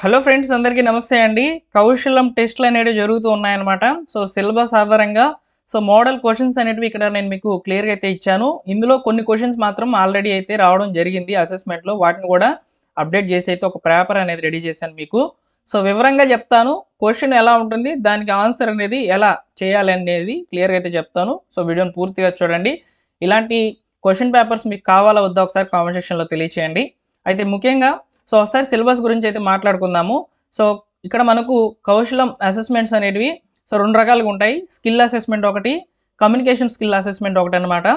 Hello friends, అందరికీ నమస్తే అండి. కౌశలం టెస్ట్లు అనేవి జరుగుతూ ఉన్నాయన్నమాట. సో సిలబస్ ఆధారంగా మోడల్ క్వశ్చన్స్ అనేటివి ఇక్కడ నేను మీకు క్లియర్గా అయితే ఇచ్చాను. ఇందులో కొన్ని క్వశ్చన్స్ మాత్రం ఆల్రెడీ అయితే రావడం జరిగింది అసెస్మెంట్లో. వాటిని కూడా అప్డేట్ చేసి అయితే ఒక పేపర్ అనేది రెడీ చేశాను మీకు. వివరంగా చెప్తాను. క్వశ్చన్ ఎలా ఉంటుంది, దానికి ఆన్సర్ అనేది ఎలా చేయాలి అనేది క్లియర్గా అయితే చెప్తాను. వీడియోని పూర్తిగా చూడండి. ఇలాంటి క్వశ్చన్ పేపర్స్ మీకు కావాలా వద్దా ఒకసారి కామెంట్ సెక్షన్లో తెలియచేయండి. అయితే ముఖ్యంగా ఒకసారి సిలబస్ గురించి అయితే మాట్లాడుకుందాము. సో ఇక్కడ మనకు కౌశలం అసెస్మెంట్స్ అనేటివి రెండు రకాలుగా ఉంటాయి. స్కిల్ అసెస్మెంట్ ఒకటి, కమ్యూనికేషన్ స్కిల్ అసెస్మెంట్ ఒకటి అనమాట.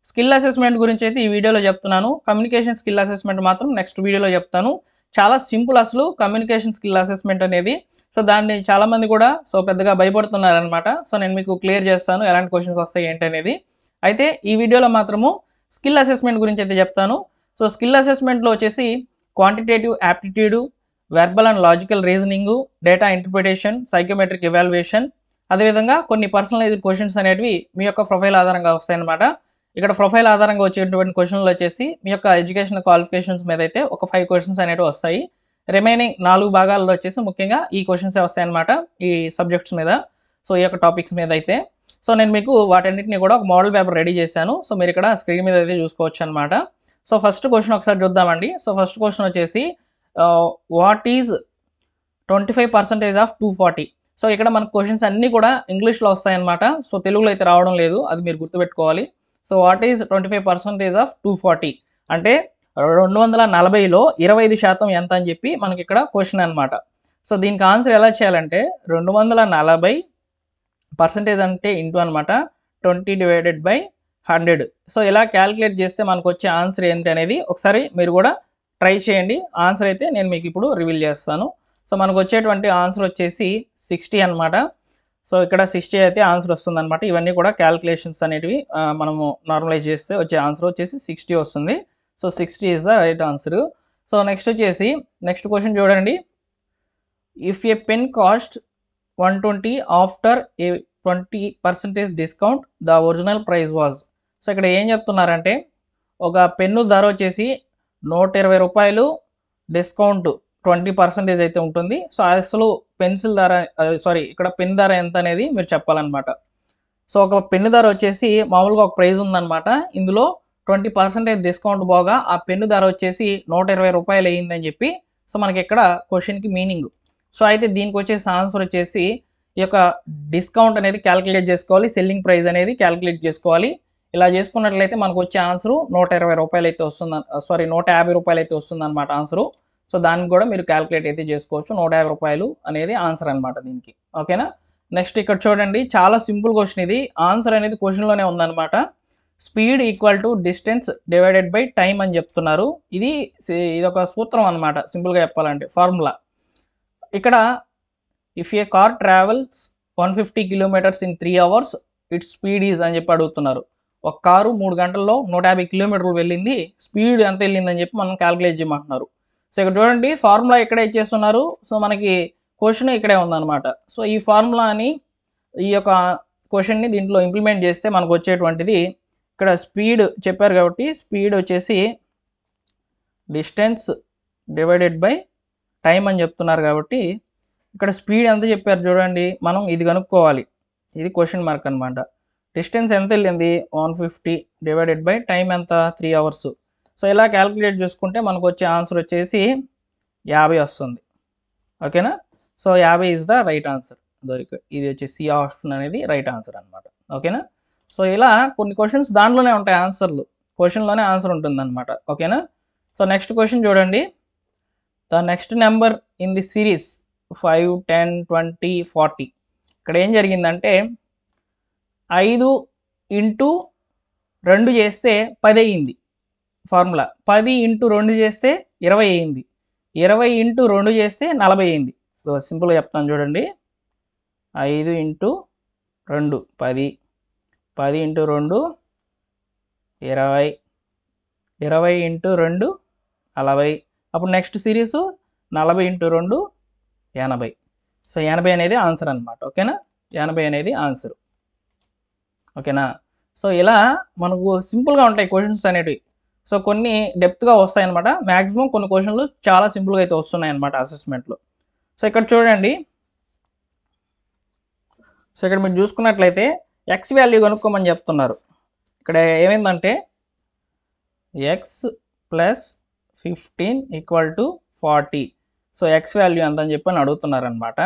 స్కిల్ అసెస్మెంట్ గురించి అయితే ఈ వీడియోలో చెప్తున్నాను. కమ్యూనికేషన్ స్కిల్ అసెస్మెంట్ మాత్రం నెక్స్ట్ వీడియోలో చెప్తాను. చాలా సింపుల్ అసలు కమ్యూనికేషన్ స్కిల్ అసెస్మెంట్ అనేది. దాన్ని చాలామంది కూడా పెద్దగా భయపడుతున్నారనమాట. నేను మీకు క్లియర్ చేస్తాను ఎలాంటి క్వశ్చన్స్ వస్తాయి ఏంటి అనేది. అయితే ఈ వీడియోలో మాత్రము స్కిల్ అసెస్మెంట్ గురించి అయితే చెప్తాను. స్కిల్ అసెస్మెంట్లో వచ్చేసి quantitative aptitude, verbal and logical reasoning, data interpretation, psychometric evaluation, అదేవిధంగా కొన్ని పర్సనలైజ్డ్ క్వశ్చన్స్ అనేటివి మీ యొక్క ప్రొఫైల్ ఆధారంగా వస్తాయన్నమాట. ఇక్కడ ప్రొఫైల్ ఆధారంగా వచ్చేటువంటి క్వశ్చన్లు వచ్చేసి మీ యొక్క ఎడ్యుకేషన్ క్వాలిఫికేషన్స్ మీద అయితే ఒక 5 క్వశ్చన్స్ అనేవి వస్తాయి. రిమైనింగ్ 4 భాగాల్లో వచ్చేసి ముఖ్యంగా ఈ క్వశ్చన్స్ వస్తాయన్నమాట ఈ సబ్జెక్ట్స్ మీద. ఈ యొక్క టాపిక్స్ మీద అయితే నేను మీకు వాటన్నిటిని కూడా ఒక మోడల్ పేపర్ రెడీ చేశాను. మీరు ఇక్కడ స్క్రీన్ మీద అయితే చూసుకోవచ్చు అనమాట. ఫస్ట్ క్వశ్చన్ ఒకసారి చూద్దామండి. ఫస్ట్ క్వశ్చన్ వచ్చేసి వాట్ ఈజ్ 25% ఆఫ్ 240? ఇక్కడ మనకు క్వశ్చన్స్ అన్నీ కూడా ఇంగ్లీష్లో వస్తాయన్నమాట. తెలుగులో అయితే రావడం లేదు, అది మీరు గుర్తుపెట్టుకోవాలి. వాట్ ఈజ్ 25% ఆఫ్ 240 అంటే 240లో 25% ఎంత అని చెప్పి మనకి ఇక్కడ క్వశ్చన్ అనమాట. దీనికి ఆన్సర్ ఎలా చేయాలంటే 240% అంటే ఇంటూ అనమాట 20/100. ఇలా క్యాలిక్యులేట్ చేస్తే మనకు వచ్చే ఆన్సర్ ఏంటి అనేది ఒకసారి మీరు కూడా ట్రై చేయండి. ఆన్సర్ అయితే నేను మీకు ఇప్పుడు రివీల్ చేస్తాను. మనకు వచ్చేటువంటి ఆన్సర్ వచ్చేసి 60 అనమాట. ఇక్కడ 60 అయితే ఆన్సర్ వస్తుంది అనమాట. ఇవన్నీ కూడా క్యాలిక్యులేషన్స్ అనేటివి మనము నార్మలైజ్ చేస్తే వచ్చే ఆన్సర్ వచ్చేసి 60 వస్తుంది. 60 is the right answer. Next వచ్చేసి నెక్స్ట్ క్వశ్చన్ చూడండి. If a pen cost 120 after A 20% discount the original price was. ఇక్కడ ఏం చెప్తున్నారంటే ఒక పెన్ను ధర వచ్చేసి 120 రూపాయలు, డిస్కౌంట్ 20% అయితే ఉంటుంది. అసలు పెన్సిల్ ధర ఇక్కడ పెన్ ధర ఎంత అనేది మీరు చెప్పాలన్నమాట. ఒక పెన్ను ధర వచ్చేసి మామూలుగా ఒక ప్రైస్ ఉందన్నమాట. ఇందులో 20% డిస్కౌంట్ పోగా ఆ పెన్ను ధర వచ్చేసి 120 రూపాయలు అయ్యిందని చెప్పి మనకి ఇక్కడ క్వశ్చన్కి మీనింగ్. అయితే దీనికి వచ్చేసి ఆన్సర్ వచ్చేసి ఈ యొక్క డిస్కౌంట్ అనేది క్యాలిక్యులేట్ చేసుకోవాలి, సెల్లింగ్ ప్రైస్ అనేది క్యాలిక్యులేట్ చేసుకోవాలి. ఇలా చేసుకున్నట్లయితే మనకు వచ్చే ఆన్సరు 120 రూపాయలు అయితే వస్తుంది, 150 రూపాయలు అయితే వస్తుంది అనమాట ఆన్సరు. దానికి కూడా మీరు క్యాలిక్యులేట్ అయితే చేసుకోవచ్చు. 150 రూపాయలు అనేది ఆన్సర్ అనమాట దీనికి. ఓకేనా. నెక్స్ట్ ఇక్కడ చూడండి, చాలా సింపుల్ క్వశ్చన్ ఇది. ఆన్సర్ అనేది క్వశ్చన్లోనే ఉందన్నమాట. Speed equal to distance divided by time అని చెప్తున్నారు. ఇది ఒక సూత్రం అనమాట, సింపుల్గా చెప్పాలంటే ఫార్ములా. ఇక్కడ if A car travels 150 kilometres in 3 hours it's speed is అని చెప్పి అడుగుతున్నారు. ఒక కారు 3 గంటల్లో 150 కిలోమీటర్లు వెళ్ళింది, స్పీడ్ ఎంత వెళ్ళిందని చెప్పి మనం క్యాలిక్యులేట్ చేయమంటున్నారు. ఇక్కడ చూడండి, ఫార్ములా ఇక్కడే ఇచ్చేస్తున్నారు. మనకి క్వశ్చన్ ఇక్కడే ఉందన్నమాట. ఈ ఫార్ములాని ఈ యొక్క క్వశ్చన్ని దీంట్లో ఇంప్లిమెంట్ చేస్తే మనకు వచ్చేటువంటిది ఇక్కడ స్పీడ్ చెప్పారు కాబట్టి స్పీడ్ వచ్చేసి డిస్టెన్స్ డివైడెడ్ బై టైం అని చెప్తున్నారు కాబట్టి ఇక్కడ స్పీడ్ ఎంత చెప్పారు చూడండి, మనం ఇది కనుక్కోవాలి. ఇది క్వశ్చన్ మార్క్ అనమాట. డిస్టెన్స్ ఎంత వెళ్ళింది 150 డివైడెడ్ బై టైం ఎంత 3 అవర్స్. ఇలా క్యాలిక్యులేట్ చేసుకుంటే మనకు వచ్చే ఆన్సర్ వచ్చేసి 50 వస్తుంది. ఓకేనా. 50 ఈజ్ ద రైట్ ఆన్సర్. ఇది వచ్చేసి సి ఆప్షన్ అనేది రైట్ ఆన్సర్ అనమాట. ఓకేనా. ఇలా కొన్ని క్వశ్చన్స్ దాంట్లోనే ఉంటాయి ఆన్సర్లు, క్వశ్చన్లోనే ఆన్సర్ ఉంటుంది అనమాట. ఓకేనా. నెక్స్ట్ క్వశ్చన్ చూడండి. The next number in the series 5, 10, 20, 40. ఇక్కడ ఏం జరిగిందంటే 5 ఇంటూ 2 చేస్తే 10 అయ్యింది ఫార్ములా. 10 ఇంటూ 2 చేస్తే 20 అయ్యింది. 20 ఇంటూ 2 చేస్తే 40 అయ్యింది. సింపుల్గా చెప్తాను చూడండి. 5 ఇంటూ 2 10, 10 ఇంటూ 2 20, 20 ఇంటూ 2 40. అప్పుడు నెక్స్ట్ సిరీస్ 40 ఇంటూ 2 80. 80 అనేది ఆన్సర్ అనమాట. ఓకేనా. 80 అనేది ఆన్సర్. ఓకేనా. ఇలా మనకు సింపుల్గా ఉంటాయి క్వశ్చన్స్ అనేటివి. కొన్ని డెప్త్గా వస్తాయన్నమాట. మ్యాక్సిమం కొన్ని క్వశ్చన్లు చాలా సింపుల్గా అయితే వస్తున్నాయి అన్నమాట అసెస్మెంట్లో. సో ఇక్కడ చూడండి, సో ఇక్కడ మీరు చూసుకున్నట్లయితే ఎక్స్ వాల్యూ కనుక్కోమని చెప్తున్నారు. ఇక్కడ ఏమైందంటే X plus 15 = 40. So X value ఎంత అని చెప్పి అడుగుతున్నారు అనమాట.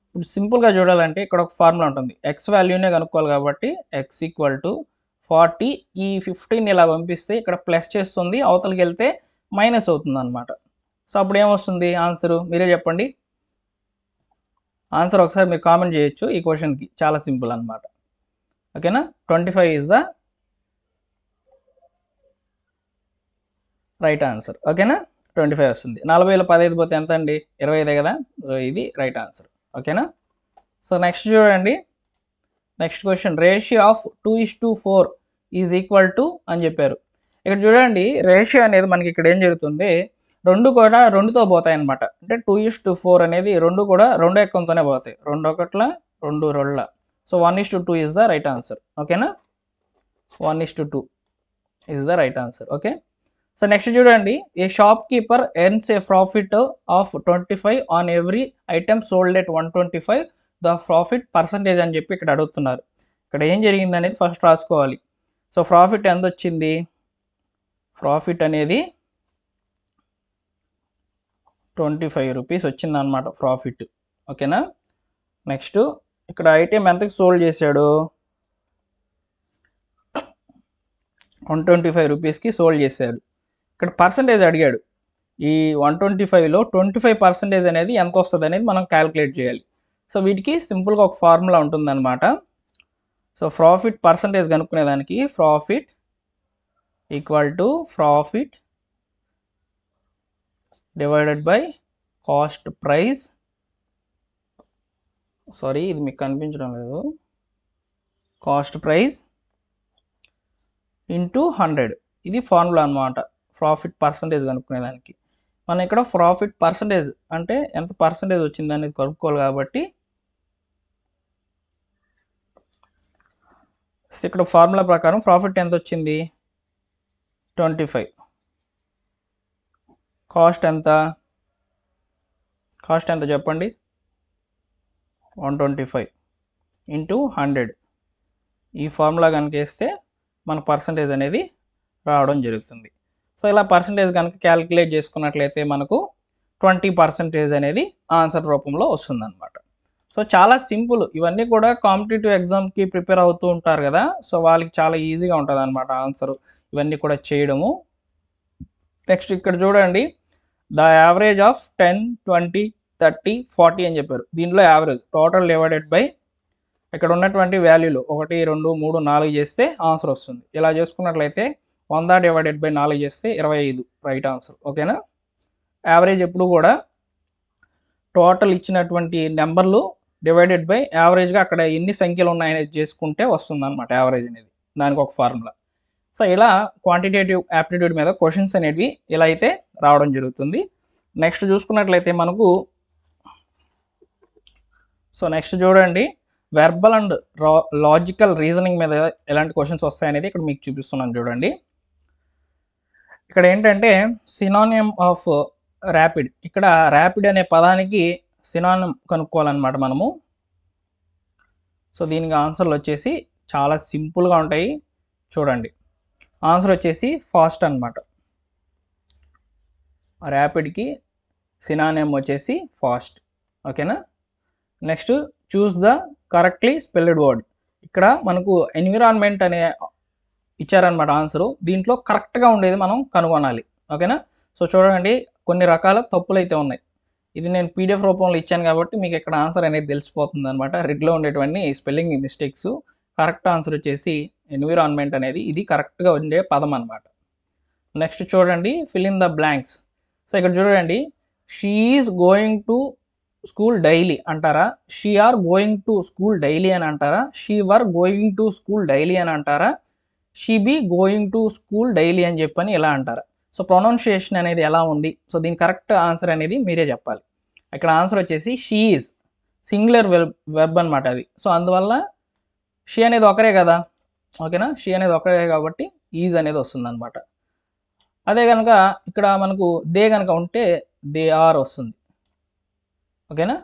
ఇప్పుడు సింపుల్గా చూడాలంటే ఇక్కడ ఒక ఫార్ములా ఉంటుంది. ఎక్స్ వాల్యూనే కనుక్కోవాలి కాబట్టి ఎక్స్ = 40. ఈ 15 ఇలా పంపిస్తే ఇక్కడ ప్లస్ చేస్తుంది, అవతలకి వెళ్తే మైనస్ అవుతుంది అనమాట. సో అప్పుడు ఏమొస్తుంది ఆన్సరు, మీరే చెప్పండి. ఆన్సర్ ఒకసారి మీరు కామెంట్ చేయొచ్చు ఈ క్వశ్చన్కి, చాలా సింపుల్ అనమాట. ఓకేనా, 25 ఈజ్ ద రైట్ ఆన్సర్. ఓకేనా, 25 వస్తుంది. 40లో 15 పోతే ఎంత అండి, 25 కదా. సో ఇది రైట్ ఆన్సర్. ఓకేనా. సో నెక్స్ట్ చూడండి, next question, ratio of 2:4 is equal to అని చెప్పారు. ఇక్కడ చూడండి, రేషియో అనేది మనకి ఇక్కడ ఏం జరుగుతుంది, రెండు కూడా 2తో పోతాయి అనమాట. అంటే 2:4 అనేది రెండు కూడా 2 ఎక్కంతోనే పోతాయి. 2 1 2 2. So 1:2 is the right answer. ఓకేనా, 1:2 is the right answer. Okay. So next చూడండి, a shopkeeper earns a profit of 25 on every item sold at 125, the profit percentage అని చెప్పి ఇక్కడ అడుగుతున్నారు. ఇక్కడ ఏం జరిగింది అనేది ఫస్ట్ రాసుకోవాలి. సో ప్రాఫిట్ ఎంత వచ్చింది, ప్రాఫిట్ అనేది 25 రూపీస్ వచ్చిందనమాట ప్రాఫిట్. ఓకేనా. నెక్స్ట్ ఇక్కడ ఐటెం ఎంతకి సోల్డ్ చేశాడు, 125 రూపీస్కి సోల్డ్ చేశాడు. ఇక్కడ పర్సంటేజ్ అడిగాడు. ఈ 125లో 25% అనేది ఎంత వస్తుంది అనేది మనం క్యాలిక్యులేట్ చేయాలి. సో వీటికి సింపుల్గా ఒక ఫార్ములా ఉంటుందన్నమాట. సో ప్రాఫిట్ పర్సంటేజ్ కనుక్కునేదానికి profit = profit divided by cost price, sorry ఇది మీకు కనిపించడం లేదు, కాస్ట్ ప్రైస్ ఇంటూ 100. ఇది ఫార్ములా అనమాట ప్రాఫిట్ పర్సంటేజ్ కనుక్కునేదానికి. మనం ఇక్కడ ప్రాఫిట్ పర్సంటేజ్ అంటే ఎంత పర్సంటేజ్ వచ్చింది అనేది కనుక్కోవాలి కాబట్టి ఇక్కడ ఫార్ములా ప్రకారం ప్రాఫిట్ ఎంత వచ్చింది, 25. కాస్ట్ ఎంత చెప్పండి, 125 ఇంటూ 100. ఈ ఫార్ములా కనుక వేస్తే మన పర్సంటేజ్ అనేది రావడం జరుగుతుంది. సో ఇలా పర్సంటేజ్ కనుక క్యాలిక్యులేట్ చేసుకున్నట్లయితే మనకు 20% అనేది ఆన్సర్ రూపంలో వస్తుందన్నమాట. సో చాలా సింపుల్. ఇవన్నీ కూడా కాంపిటేటివ్ ఎగ్జామ్కి ప్రిపేర్ అవుతూ ఉంటారు కదా, సో వాళ్ళకి చాలా ఈజీగా ఉంటుంది అనమాట ఆన్సర్ ఇవన్నీ కూడా చేయడము. నెక్స్ట్ ఇక్కడ చూడండి, ద యావరేజ్ ఆఫ్ 10, 20, 30, 40 అని చెప్పారు. దీంట్లో యావరేజ్ టోటల్ డివైడెడ్ బై ఇక్కడ ఉన్నటువంటి వాల్యూలు 1 2 3 4 చేస్తే ఆన్సర్ వస్తుంది. ఇలా చేసుకున్నట్లయితే 100/4 చేస్తే 25 రైట్ ఆన్సర్. ఓకేనా. యావరేజ్ ఎప్పుడు కూడా టోటల్ ఇచ్చినటువంటి నెంబర్లు డివైడెడ్ బై యావరేజ్గా అక్కడ ఎన్ని సంఖ్యలు ఉన్నాయనేది చేసుకుంటే వస్తుంది అనమాట యావరేజ్ అనేది. దానికి ఒక ఫార్ములా. సో ఇలా క్వాంటిటేటివ్ యాప్టిట్యూడ్ మీద క్వశ్చన్స్ అనేవి ఇలా అయితే రావడం జరుగుతుంది. నెక్స్ట్ చూసుకున్నట్లయితే మనకు, సో నెక్స్ట్ చూడండి, వెర్బల్ అండ్ లాజికల్ రీజనింగ్ మీద ఎలాంటి క్వశ్చన్స్ వస్తాయనేది ఇక్కడ మీకు చూపిస్తున్నాను చూడండి. ఇక్కడ ఏంటంటే సినానిమ్ ఆఫ్ ర్యాపిడ్, ఇక్కడ ర్యాపిడ్ అనే పదానికి సినానిమ్ కనుక్కోవాలన్నమాట మనము. సో దీనికి ఆన్సర్లు వచ్చేసి చాలా సింపుల్గా ఉంటాయి చూడండి. ఆన్సర్ వచ్చేసి ఫాస్ట్ అనమాట. ర్యాపిడ్కి సినానిమ్ వచ్చేసి ఫాస్ట్. ఓకేనా. Next choose the correctly spelled word. ఇక్కడ మనకు ఎన్విరాన్మెంట్ అనే ఇచ్చారనమాట ఆన్సరు. దీంట్లో కరెక్ట్గా ఉండేది మనం కనుగొనాలి. ఓకేనా. సో చూడండి, కొన్ని రకాల తప్పులు అయితే ఉన్నాయి. ఇది నేను PDF రూపంలో ఇచ్చాను కాబట్టి మీకు ఇక్కడ ఆన్సర్ అనేది తెలిసిపోతుంది అనమాట. రెడ్లో ఉండేటువంటి స్పెల్లింగ్ మిస్టేక్స్. కరెక్ట్ ఆన్సర్ వచ్చేసి ఎన్విరాన్మెంట్ అనేది ఇది కరెక్ట్గా ఉండే పదం అనమాట. నెక్స్ట్ చూడండి, fill in the blanks. So ఇక్కడ చూడండి, she is going to school daily అంటారా, she are going to school daily అని అంటారా, she were going to school daily అని అంటారా, she be going to school daily అని చెప్పని ఇలా అంటారా. సో ప్రొనౌన్సియేషన్ అనేది ఎలా ఉంది, సో దీని కరెక్ట్ ఆన్సర్ అనేది మీరే చెప్పాలి. ఇక్కడ ఆన్సర్ వచ్చేసి షీ ఈజ్ సింగులర్ వెర్బ్ అనమాట అది. సో అందువల్ల షీ అనేది ఒకరే కదా. ఓకేనా, షీ అనేది ఒకరే కాబట్టి ఈజ్ అనేది వస్తుంది అనమాట. అదే కనుక ఇక్కడ మనకు దే కనుక ఉంటే దే ఆర్ వస్తుంది. ఓకేనా.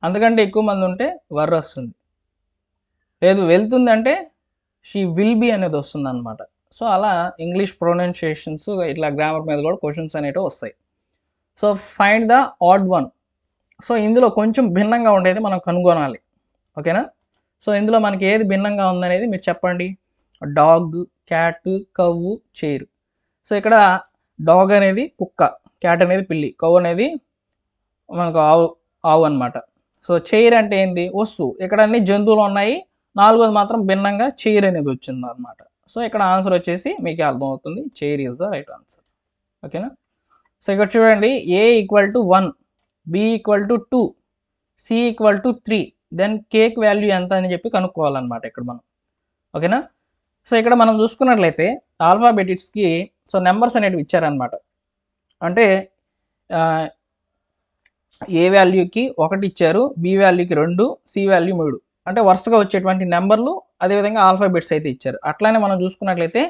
అందుకంటే ఎక్కువ మంది ఉంటే వర్ వస్తుంది. లేదు వెళ్తుంది అంటే షీ విల్ బీ అనేది వస్తుంది అనమాట. సో అలా ఇంగ్లీష్ ప్రొనౌన్సియేషన్స్ ఇట్లా గ్రామర్ మీద కూడా క్వశ్చన్స్ అనేవి వస్తాయి. So find the odd one. So ఇందులో కొంచెం భిన్నంగా ఉండేది మనం కనుగొనాలి. ఓకేనా. సో ఇందులో మనకి ఏది భిన్నంగా ఉందనేది మీరు చెప్పండి. Dog, cat, కవ్వు, chair. సో ఇక్కడ డాగ్ అనేది కుక్క, క్యాట్ అనేది పిల్లి, కవ్వు అనేది మనకు ఆవు అనమాట. సో చైర్ అంటే ఏంది? వస్తువు. ఇక్కడ అన్ని జంతువులు ఉన్నాయి, నాలుగోది మాత్రం భిన్నంగా చైర్ అనేది వచ్చింది అనమాట. సో ఇక్కడ ఆన్సర్ వచ్చేసి మీకు అర్థమవుతుంది, chair is the right answer. ఓకేనా. సో ఇక్కడ చూడండి, A = 1, B = 2, C = 3, then cake value ఎంత అని చెప్పి కనుక్కోవాలన్నమాట ఇక్కడ మనం. ఓకేనా. సో ఇక్కడ మనం చూసుకున్నట్లయితే ఆల్ఫాబెటిక్స్కి సో నెంబర్స్ అనేవి ఇచ్చారనమాట. అంటే ఏ వాల్యూకి 1 ఇచ్చారు, బి వాల్యూకి 2, సి వాల్యూ 3. అంటే వరుసగా వచ్చేటువంటి నెంబర్లు, అదేవిధంగా ఆల్ఫాబెట్స్ అయితే ఇచ్చారు. అట్లానే మనం చూసుకున్నట్లయితే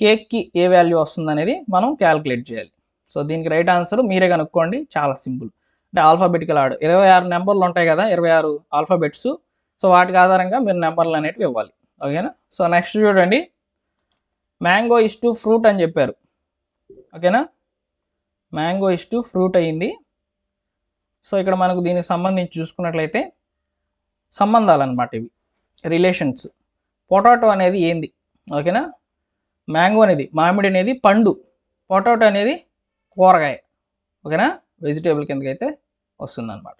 కేక్కి ఏ వాల్యూ వస్తుంది అనేది మనం క్యాలిక్యులేట్ చేయాలి. సో దీనికి రైట్ ఆన్సర్ మీరే కనుక్కోండి, చాలా సింపుల్. అంటే ఆల్ఫాబెటికల్ ఆర్డర్ 26 నెంబర్లు ఉంటాయి కదా, 26 ఆల్ఫాబెట్స్. సో వాటికి ఆధారంగా మీరు నెంబర్లు అనేవి ఇవ్వాలి. ఓకేనా. సో నెక్స్ట్ చూడండి, మ్యాంగో ఇస్ టు ఫ్రూట్ అని చెప్పారు. ఓకేనా. మ్యాంగో ఇస్ టు ఫ్రూట్ అయ్యింది. సో ఇక్కడ మనకు దీనికి సంబంధించి చూసుకున్నట్లయితే సంబంధాలు అనమాట ఇవి, రిలేషన్స్. పొటాటో అనేది ఏంది? ఓకేనా. మ్యాంగో అనేది మామిడి అనేది పండు, పొటాటో అనేది కూరగాయ. ఓకేనా, వెజిటేబుల్ కిందకైతే వస్తుంది అనమాట.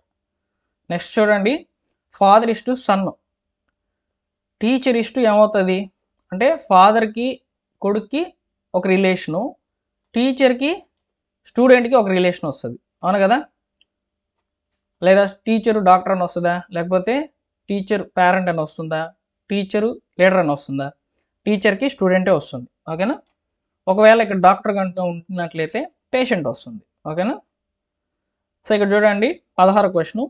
నెక్స్ట్ చూడండి, father is to son. Teacher is to ఏమవుతుంది అంటే ఫాదర్కి కొడుక్కి ఒక రిలేషను, టీచర్కి స్టూడెంట్కి ఒక రిలేషన్ వస్తుంది. అవును కదా. లేదా టీచరు డాక్టర్ అని వస్తుందా, లేకపోతే టీచర్ పేరెంట్ అని వస్తుందా, టీచరు లీడర్ అని వస్తుందా? టీచర్కి స్టూడెంటే వస్తుంది. ఓకేనా. ఒకవేళ ఇక్కడ డాక్టర్ కనుక ఉంటున్నట్లయితే పేషెంట్ వస్తుంది. ఓకేనా. సో ఇక్కడ చూడండి 16 question,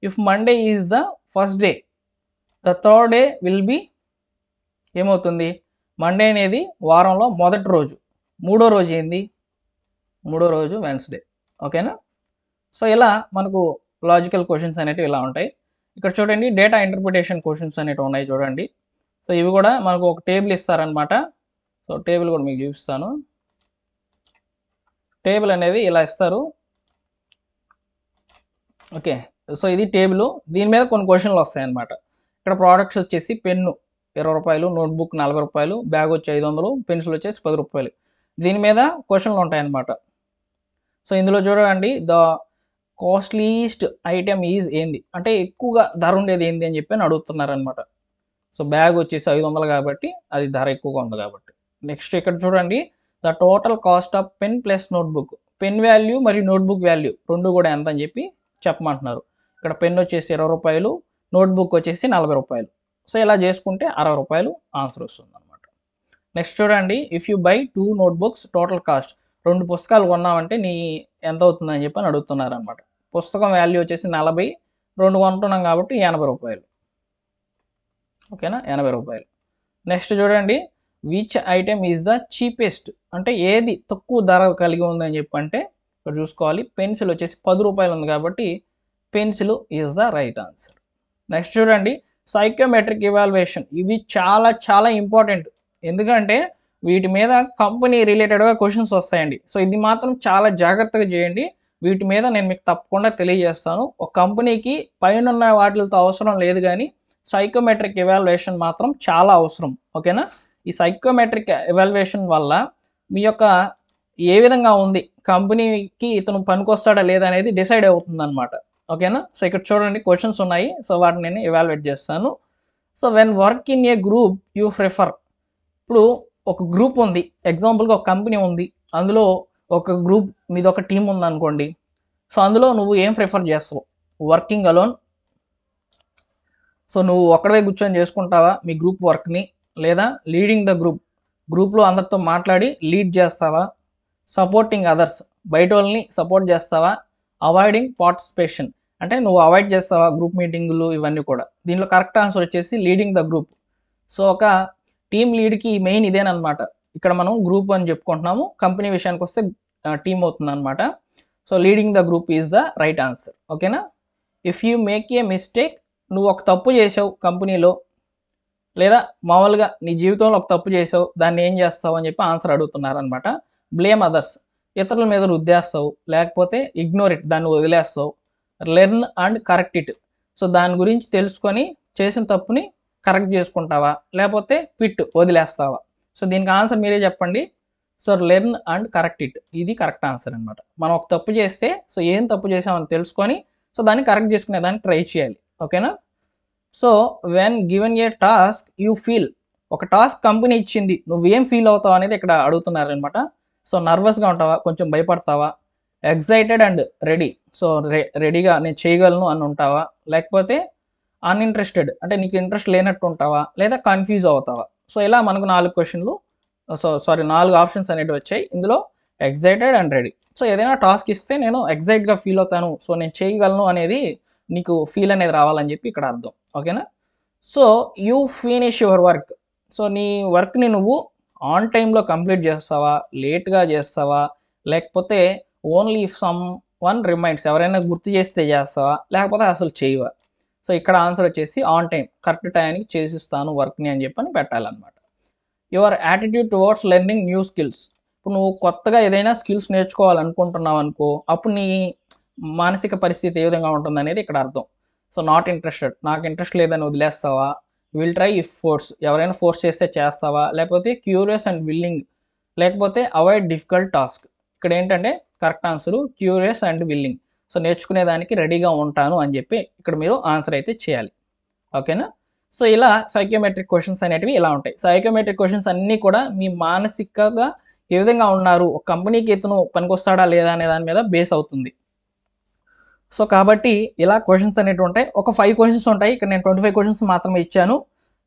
if Monday is the first day, the third day will be ఏమవుతుంది? మండే అనేది వారంలో మొదటి రోజు, మూడో రోజు ఏంది? మూడో రోజు వెన్స్డే. ఓకేనా. సో ఇలా మనకు లాజికల్ క్వశ్చన్స్ అనేవి ఇలా ఉంటాయి. ఇక్కడ చూడండి, డేటా ఇంటర్ప్రిటేషన్ క్వశ్చన్స్ అనేవి ఉన్నాయి చూడండి. సో ఇవి కూడా మనకు ఒక టేబుల్ ఇస్తారనమాట. సో టేబుల్ కూడా మీకు చూపిస్తాను. టేబుల్ అనేది ఇలా ఇస్తారు. ఓకే. సో ఇది టేబుల్, దీని మీద కొన్ని క్వశ్చన్లు వస్తాయన్నమాట. ఇక్కడ ప్రోడక్ట్స్ వచ్చేసి పెన్ను 20 రూపాయలు, నోట్బుక్ 40 రూపాయలు, బ్యాగ్ వచ్చి 500, పెన్సిల్ వచ్చేసి 10 రూపాయలు. దీని మీద క్వశ్చన్లు ఉంటాయన్నమాట. సో ఇందులో చూడండి, ద కాస్ట్లీస్ట్ ఐటెం ఈజ్ ఏంది అంటే ఎక్కువగా ధర ఉండేది ఏంది అని చెప్పి అడుగుతున్నారనమాట. సో బ్యాగ్ వచ్చేసి 500 కాబట్టి అది ధర ఎక్కువగా ఉంది కాబట్టి. నెక్స్ట్ ఇక్కడ చూడండి, the total cost of pen plus notebook. Pen value మరియు నోట్బుక్ వాల్యూ రెండు కూడా ఎంత అని చెప్పి చెప్పమంటున్నారు. ఇక్కడ పెన్ వచ్చేసి 20 రూపాయలు, నోట్బుక్ వచ్చేసి 40 రూపాయలు. సో ఇలా చేసుకుంటే 60 రూపాయలు ఆన్సర్ వస్తుంది అనమాట. నెక్స్ట్ చూడండి, if you by 2 notebooks total cost. 2 పుస్తకాలు కొన్నామంటే నీ ఎంత అవుతుందని చెప్పి అని అడుగుతున్నారు అనమాట. పుస్తకం వాల్యూ వచ్చేసి 40, 2 కొంటున్నాం కాబట్టి 80 రూపాయలు. ఓకేనా, 80 రూపాయలు. నెక్స్ట్ చూడండి, which item is the cheapest అంటే ఏది తక్కువ ధర కలిగి ఉందని చెప్పంటే ఇక్కడ చూసుకోవాలి. పెన్సిల్ వచ్చేసి 10 రూపాయలు ఉంది కాబట్టి pencil is the right answer. Next చూడండి, సైకోమెట్రిక్ ఇవాల్యుయేషన్. ఇవి చాలా చాలా ఇంపార్టెంట్, ఎందుకంటే వీటి మీద కంపెనీ రిలేటెడ్గా క్వశ్చన్స్ వస్తాయండి. సో ఇది మాత్రం చాలా జాగ్రత్తగా చేయండి. వీటి మీద నేను మీకు తప్పకుండా తెలియజేస్తాను. ఒక కంపెనీకి పైన వాటితో అవసరం లేదు, కానీ సైకోమెట్రిక్ ఎవాల్యుయేషన్ మాత్రం చాలా అవసరం. ఓకేనా. ఈ సైకోమెట్రిక్ ఎవాల్యుయేషన్ వల్ల మీ యొక్క ఏ విధంగా ఉంది, కంపెనీకి ఇతను పనికొస్తాడా లేదా అనేది డిసైడ్ అవుతుంది అనమాట. ఓకేనా. సో ఇక్కడ చూడండి క్వశ్చన్స్ ఉన్నాయి, సో వాటిని నేను ఎవాల్యుయేట్ చేస్తాను. So when work in a group you prefer. ఇప్పుడు ఒక గ్రూప్ ఉంది, ఎగ్జాంపుల్గా ఒక కంపెనీ ఉంది, అందులో ఒక గ్రూప్ మీద ఒక టీం ఉంది అనుకోండి. సో అందులో నువ్వు ఏం ప్రిఫర్ చేస్తావు? వర్కింగ్ అలోన్, సో నువ్వు ఒక్కడే కూర్చొని చేసుకుంటావా మీ గ్రూప్ వర్క్ని, లేదా లీడింగ్ ద గ్రూప్, గ్రూప్లో అందరితో మాట్లాడి లీడ్ చేస్తావా? సపోర్టింగ్ అదర్స్, బయట వాళ్ళని సపోర్ట్ చేస్తావా? అవాయిడింగ్ పార్టిసిపేషన్ అంటే నువ్వు అవాయిడ్ చేస్తావా గ్రూప్ మీటింగులు ఇవన్నీ కూడా. దీనిలో కరెక్ట్ ఆన్సర్ వచ్చేసి లీడింగ్ ద గ్రూప్. సో ఒక టీమ్ లీడ్కి మెయిన్ ఇదేనమాట. ఇక్కడ మనం గ్రూప్ అని చెప్పుకుంటున్నాము, కంపెనీ విషయానికి వస్తే టీమ్ అవుతుంది అనమాట. So leading the group is the right answer. ఓకేనా. If you make a mistake, నువ్వు ఒక తప్పు చేసావు కంపెనీలో, లేదా మామూలుగా నీ జీవితంలో ఒక తప్పు చేసావు, దాన్ని ఏం చేస్తావు అని చెప్పి ఆన్సర్ అడుగుతున్నారు అనమాట. బ్లేమ్ అదర్స్, ఇతరుల మీద రుద్దేస్తావు, లేకపోతే ఇగ్నోర్ ఇట్, దాన్ని వదిలేస్తావు. Learn and correct it, so దాని గురించి తెలుసుకొని చేసిన తప్పుని కరెక్ట్ చేసుకుంటావా, లేకపోతే క్విట్ వదిలేస్తావా? సో దీనికి ఆన్సర్ మీరే చెప్పండి. So learn and correct it, ఇది కరెక్ట్ ఆన్సర్ అనమాట. మనం ఒక తప్పు చేస్తే సో ఏం తప్పు చేసామని తెలుసుకొని సో దాన్ని కరెక్ట్ చేసుకునే దాన్ని ట్రై చేయాలి. ఓకేనా? So when given a task you feel, ఒక టాస్క్ కంపెనీ ఇచ్చింది, నువ్వేం ఫీల్ అవుతావు అనేది ఇక్కడ అడుగుతున్నారు అనమాట. సో నర్వస్గా ఉంటావా, కొంచెం భయపడతావా, ఎగ్జైటెడ్ అండ్ రెడీ, సో రెడీగా నేను చేయగలను అని ఉంటావా, లేకపోతే అన్ఇంట్రెస్టెడ్ అంటే నీకు ఇంట్రెస్ట్ లేనట్టు ఉంటావా, లేదా కన్ఫ్యూజ్ అవుతావా? సో ఇలా మనకు 4 క్వశ్చన్లు, సారీ 4 ఆప్షన్స్ అనేవి వచ్చాయి. ఇందులో ఎగ్జైటెడ్ అండ్ రెడీ. సో ఏదైనా టాస్క్ ఇస్తే నేను ఎగ్జైట్గా ఫీల్ అవుతాను, సో నేను చేయగలను అనేది నీకు ఫీల్ అనేది రావాలని చెప్పి ఇక్కడ అర్థం. ఓకేనా? So you finish your work, so నీ వర్క్ని నువ్వు ఆన్ టైంలో కంప్లీట్ చేస్తావా, లేట్గా చేస్తావా, లేకపోతే only if some one reminds, ఎవరైనా గుర్తు చేస్తే చేస్తావా, లేకపోతే అసలు చేయవా? సో ఇక్కడ ఆన్సర్ వచ్చేసి ఆన్ టైం, కరెక్ట్ టైంకి చేసిస్తాను వర్క్ని అని చెప్పని పెట్టాలన్నమాట. Your attitude towards learning new skills, ఇప్పుడు నువ్వు కొత్తగా ఏదైనా స్కిల్స్ నేర్చుకోవాలనుకుంటున్నావు అనుకో, అప్పుడు నీ మానసిక పరిస్థితి ఏ విధంగా ఉంటుంది అనేది ఇక్కడ అర్థం. సో నాట్ ఇంట్రెస్టెడ్, నాకు ఇంట్రెస్ట్ లేదని వదిలేస్తావా, విల్ ట్రై ఇఫ్ ఫోర్స్, ఎవరైనా ఫోర్స్ చేస్తే చేస్తావా, లేకపోతే క్యూరియస్ అండ్ విల్లింగ్, లేకపోతే అవాయిడ్ డిఫికల్ట్ టాస్క్. ఇక్కడ ఏంటంటే correct answer curious and willing, so నేర్చుకునేదానికి రెడీగా ఉంటాను అని చెప్పి ఇక్కడ మీరు ఆన్సర్ అయితే చేయాలి. ఓకేనా? సో ఇలా సైకోమెట్రిక్ క్వశ్చన్స్ అనేటివి ఇలా ఉంటాయి. సైకోమెట్రిక్ క్వశ్చన్స్ అన్నీ కూడా మీ మానసికంగా ఏ విధంగా ఉన్నారు, ఒక కంపెనీకి ఇతను పనికొస్తాడా లేదా అనే దాని మీద బేస్ అవుతుంది. సో కాబట్టి ఇలా క్వశ్చన్స్ అనేవి ఉంటాయి. ఒక 5 క్వశ్చన్స్ ఉంటాయి, ఇక్కడ నేను 25 క్వశ్చన్స్ మాత్రమే ఇచ్చాను.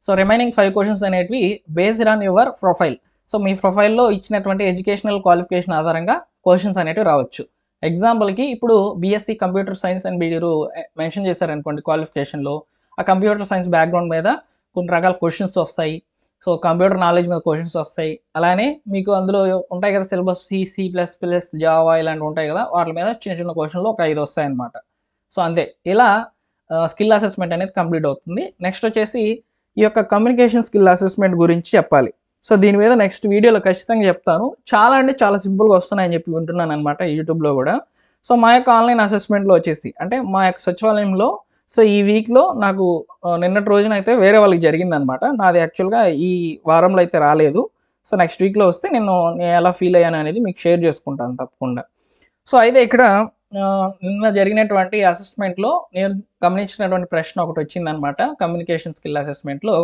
సో రిమైనింగ్ 5 క్వశ్చన్స్ అనేటివి based on your profile. So మీ ప్రొఫైల్లో ఇచ్చినటువంటి ఎడ్యుకేషనల్ క్వాలిఫికేషన్ ఆధారంగా క్వశ్చన్స్ అనేటివి రావచ్చు. ఎగ్జాంపుల్కి ఇప్పుడు బీఎస్సీ కంప్యూటర్ సైన్స్ అని మీరు మెన్షన్ చేశారనుకోండి క్వాలిఫికేషన్లో, ఆ కంప్యూటర్ సైన్స్ బ్యాక్గ్రౌండ్ మీద కొన్ని రకాల క్వశ్చన్స్ వస్తాయి. సో కంప్యూటర్ నాలెడ్జ్ మీద క్వశ్చన్స్ వస్తాయి. అలానే మీకు అందులో ఉంటాయి కదా సిలబస్, C++, జావా ఇలాంటివి ఉంటాయి కదా, వాటి మీద చిన్న చిన్న క్వశ్చన్లు ఒక 5 వస్తాయన్నమాట. సో అంతే, ఇలా స్కిల్ అసెస్మెంట్ అనేది కంప్లీట్ అవుతుంది. నెక్స్ట్ వచ్చేసి ఈ యొక్క కమ్యూనికేషన్ స్కిల్ అసెస్మెంట్ గురించి చెప్పాలి. సో దీని మీద నెక్స్ట్ వీడియోలో ఖచ్చితంగా చెప్తాను. చాలా అంటే చాలా సింపుల్గా వస్తున్నాయని చెప్పి వింటున్నాను అనమాట యూట్యూబ్లో కూడా. సో మా యొక్క ఆన్లైన్ అసెస్మెంట్లో వచ్చేసి అంటే మా యొక్క సచివాలయంలో సో ఈ వీక్లో నాకు నిన్నటి రోజున అయితే వేరే వాళ్ళకి జరిగిందనమాట. నాది యాక్చువల్గా ఈ వారంలో అయితే రాలేదు. సో నెక్స్ట్ వీక్లో వస్తే నేను ఎలా ఫీల్ అయ్యాను అనేది మీకు షేర్ చేసుకుంటాను తప్పకుండా. సో అయితే ఇక్కడ నిన్న జరిగినటువంటి అసెస్మెంట్లో నేను గమనించినటువంటి ప్రశ్న ఒకటి వచ్చిందనమాట. కమ్యూనికేషన్ స్కిల్ అసెస్మెంట్లో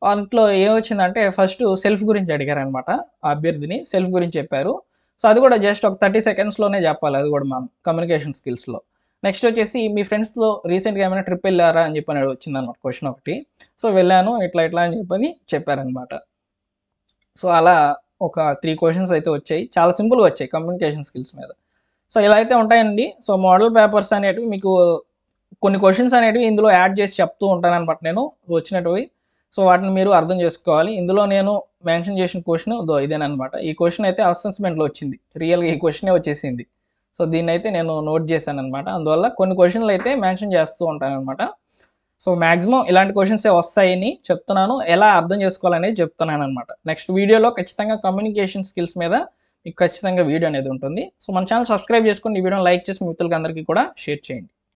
దాంట్లో ఏమొచ్చిందంటే ఫస్ట్ సెల్ఫ్ గురించి అడిగారనమాట. ఆ అభ్యర్థిని సెల్ఫ్ గురించి చెప్పారు. సో అది కూడా జస్ట్ ఒక 30 సెకండ్స్లోనే చెప్పాలి, అది కూడా మనం కమ్యూనికేషన్ స్కిల్స్లో. నెక్స్ట్ వచ్చేసి మీ ఫ్రెండ్స్తో రీసెంట్గా ఏమైనా ట్రిప్ వెళ్ళారా అని చెప్పని వచ్చిందనమాట క్వశ్చన్ ఒకటి. సో వెళ్ళాను ఇట్లా అని చెప్పని చెప్పారనమాట. సో అలా ఒక 3 క్వశ్చన్స్ అయితే వచ్చాయి, చాలా సింపుల్గా వచ్చాయి కమ్యూనికేషన్ స్కిల్స్ మీద. సో ఇలా అయితే ఉంటాయండి. సో మోడల్ పేపర్స్ అనేటివి మీకు కొన్ని క్వశ్చన్స్ అనేటివి ఇందులో యాడ్ చేసి చెప్తూ ఉంటాను అనమాట నేను వచ్చినవి. సో వాటిని మీరు అర్థం చేసుకోవాలి. ఇందులో నేను మెన్షన్ చేసిన క్వశ్చన్ ఇదేనమాట. ఈ క్వశ్చన్ అయితే అసెస్మెంట్లో వచ్చింది, రియల్గా ఈ క్వశ్చనే వచ్చేసింది. సో దీన్ని అయితే నేను నోట్ చేశాను అనమాట. అందువల్ల కొన్ని క్వశ్చన్లు అయితే మెన్షన్ చేస్తూ ఉంటాను అనమాట. సో మ్యాక్సిమం ఇలాంటి క్వశ్చన్సే వస్తాయని చెప్తున్నాను, ఎలా అర్థం చేసుకోవాలనేది చెప్తున్నాను అనమాట. నెక్స్ట్ వీడియోలో ఖచ్చితంగా కమ్యూనికేషన్ స్కిల్స్ మీద మీకు ఖచ్చితంగా వీడియో అనేది ఉంటుంది. సో మన ఛానల్ సబ్స్క్రైబ్ చేసుకొని ఈ వీడియోని లైక్ చేసి మిత్రులకి అందరికీ కూడా షేర్ చేయండి.